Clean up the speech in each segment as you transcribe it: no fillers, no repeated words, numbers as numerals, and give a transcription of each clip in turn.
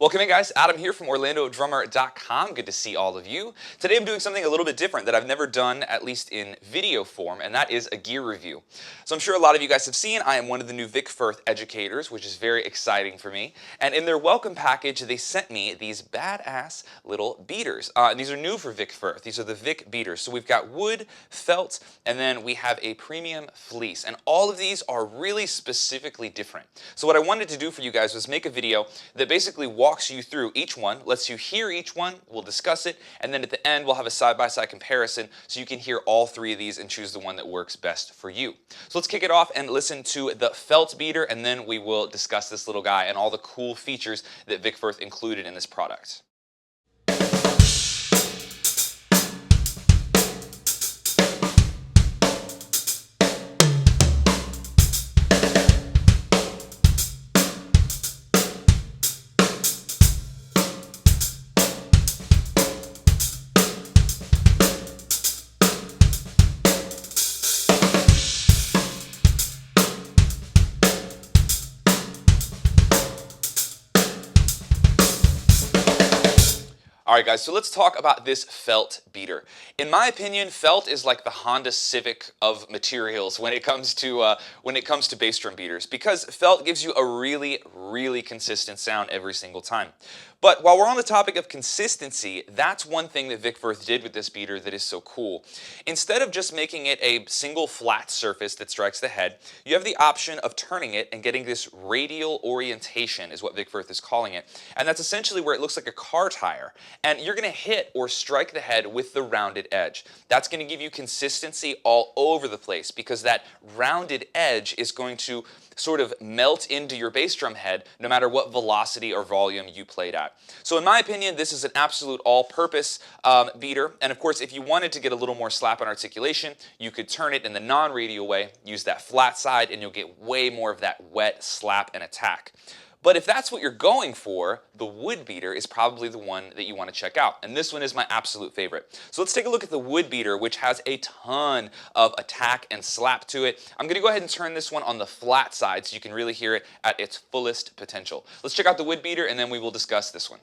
Welcome in, guys. Adam here from OrlandoDrummer.com. Good to see all of you. Today I'm doing something a little bit different that I've never done, at least in video form, and that is a gear review. So I'm sure a lot of you guys have seen I am one of the new VicKick educators, which is very exciting for me. And in their welcome package, they sent me these badass little beaters. These are new for VicKick. These are the Vic beaters. So we've got wood, felt, and then we have a premium fleece. And all of these are really specifically different. So what I wanted to do for you guys was make a video that basically walks you through each one, lets you hear each one, we'll discuss it, and then at the end we'll have a side-by-side comparison so you can hear all three of these and choose the one that works best for you. So let's kick it off and listen to the felt beater, and then we will discuss this little guy and all the cool features that VicKick included in this product. Alright guys, so let's talk about this felt beater. In my opinion, felt is like the Honda Civic of materials when it comes to bass drum beaters, because felt gives you a really consistent sound every single time. But while we're on the topic of consistency, that's one thing that VicKick did with this beater that is so cool. Instead of just making it a single flat surface that strikes the head, you have the option of turning it and getting this radial orientation, is what VicKick is calling it. And that's essentially where it looks like a car tire. And you're going to hit or strike the head with the rounded edge. That's going to give you consistency all over the place, because that rounded edge is going to sort of melt into your bass drum head no matter what velocity or volume you played at. So in my opinion, this is an absolute all-purpose beater, and of course if you wanted to get a little more slap and articulation, you could turn it in the non-radial way, use that flat side, and you'll get way more of that wet slap and attack. But if that's what you're going for, the wood beater is probably the one that you want to check out. And this one is my absolute favorite. So let's take a look at the wood beater, which has a ton of attack and slap to it. I'm going to go ahead and turn this one on the flat side so you can really hear it at its fullest potential. Let's check out the wood beater and then we will discuss this one.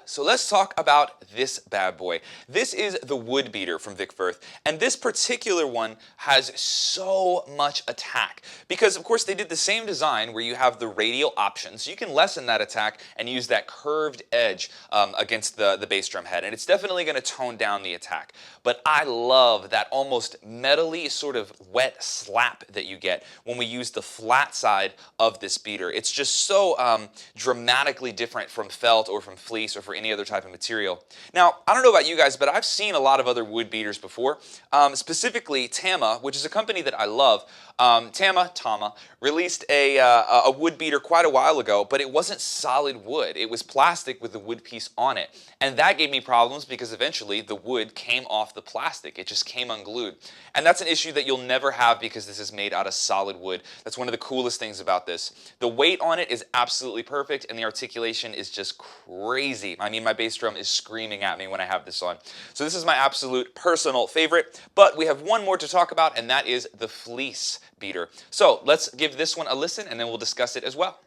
So let's talk about this bad boy. This is the wood beater from VicKick, and this particular one has so much attack because of course they did the same design where you have the radial option, so you can lessen that attack and use that curved edge against the bass drum head, and it's definitely going to tone down the attack. But I love that almost metally sort of wet slap that you get when we use the flat side of this beater. It's just so dramatically different from felt or from fleece or for any other type of material. Now, I don't know about you guys, but I've seen a lot of other wood beaters before, specifically Tama, which is a company that I love. Tama released a wood beater quite a while ago, but it wasn't solid wood. It was plastic with the wood piece on it. And that gave me problems because eventually the wood came off the plastic. It just came unglued. And that's an issue that you'll never have because this is made out of solid wood. That's one of the coolest things about this. The weight on it is absolutely perfect, and the articulation is just crazy. I mean, my bass drum is screaming at me when I have this on. So this is my absolute personal favorite, but we have one more to talk about, and that is the fleece beater. So let's give this one a listen and then we'll discuss it as well.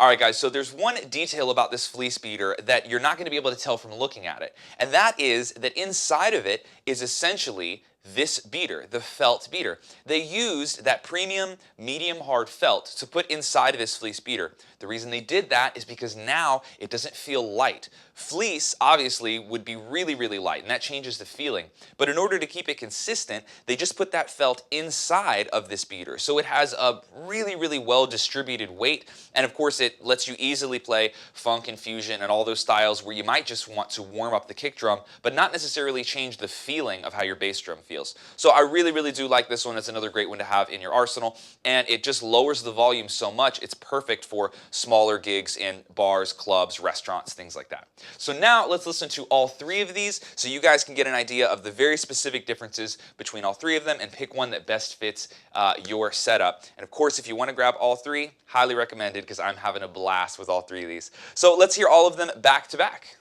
All right, guys, so there's one detail about this fleece beater that you're not going to be able to tell from looking at it, and that is that inside of it is essentially this beater, the felt beater. They used that premium medium hard felt to put inside of this fleece beater. The reason they did that is because now it doesn't feel light. Fleece obviously would be really, really light, and that changes the feeling. But in order to keep it consistent, they just put that felt inside of this beater. So it has a really, really well distributed weight, and of course it lets you easily play funk and fusion and all those styles where you might just want to warm up the kick drum, but not necessarily change the feeling of how your bass drum feels. So I really, really do like this one. It's another great one to have in your arsenal, and it just lowers the volume so much. It's perfect for smaller gigs in bars, clubs, restaurants, things like that. So now let's listen to all three of these so you guys can get an idea of the very specific differences between all three of them and pick one that best fits your setup. And of course, if you want to grab all three, highly recommended because I'm having a blast with all three of these. So let's hear all of them back to back.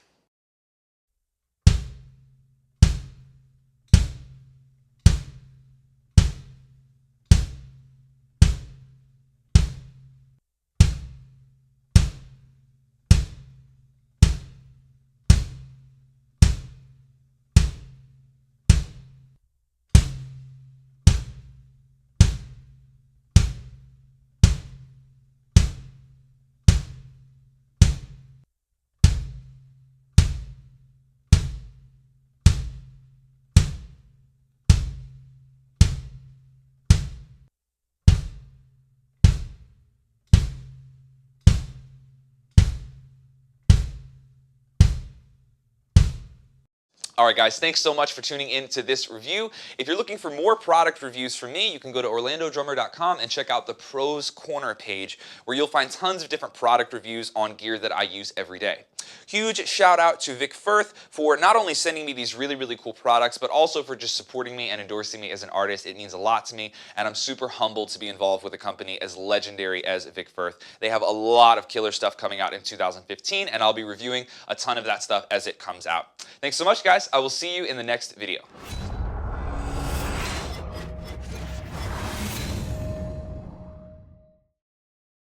All right, guys, thanks so much for tuning in to this review. If you're looking for more product reviews from me, you can go to OrlandoDrummer.com and check out the Pros Corner page, where you'll find tons of different product reviews on gear that I use every day. Huge shout out to Vic Firth for not only sending me these really, really cool products, but also for just supporting me and endorsing me as an artist. It means a lot to me, and I'm super humbled to be involved with a company as legendary as Vic Firth. They have a lot of killer stuff coming out in 2015, and I'll be reviewing a ton of that stuff as it comes out. Thanks so much, guys. I will see you in the next video.